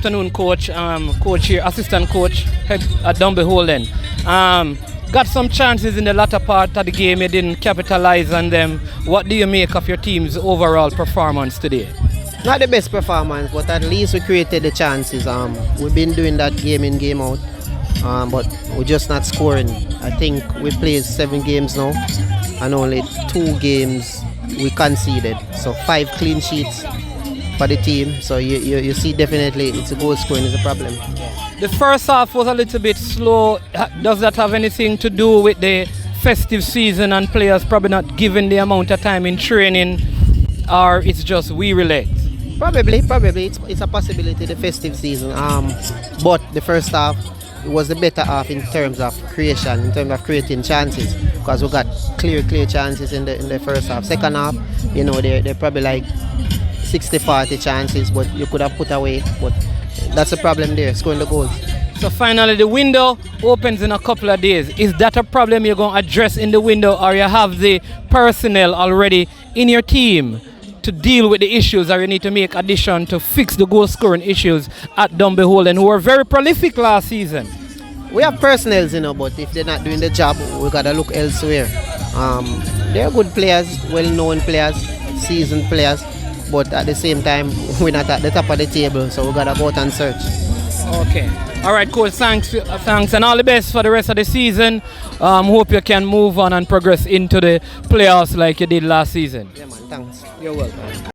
afternoon, coach. Coach here, assistant coach head at Dunbeholden. Got some chances in the latter part of the game. You didn't capitalize on them. What do you make of your team's overall performance today? Not the best performance, but at least we created the chances. We've been doing that game in, game out, but we're just not scoring. I think we played 7 games now, and only 2 games we conceded. So 5 clean sheets for the team. So you see definitely it's a goal scoring is a problem. The first half was a little bit slow. Does that have anything to do with the festive season and players probably not given the amount of time in training, or it's just we relate? Probably it's a possibility, the festive season. But the first half it was the better half in terms of creation, in terms of creating chances, because we got clear chances in the first half. Second half, you know, they're probably like 60-40 chances, but you could have put away. But that's the problem there, scoring the goals. So finally, the window opens in a couple of days. Is that a problem you're going to address in the window, or you have the personnel already in your team to deal with the issues, or you need to make addition to fix the goal scoring issues at Dunbeholden, who were very prolific last season? We have personnel, you know, but if they're not doing the job, we gotta look elsewhere. They're good players, well-known players, seasoned players, but at the same time, we're not at the top of the table, so we gotta go out and search. Okay. All right, coach. Thanks, and all the best for the rest of the season. Hope you can move on and progress into the playoffs like you did last season. Yeah, man. Thanks. You're welcome.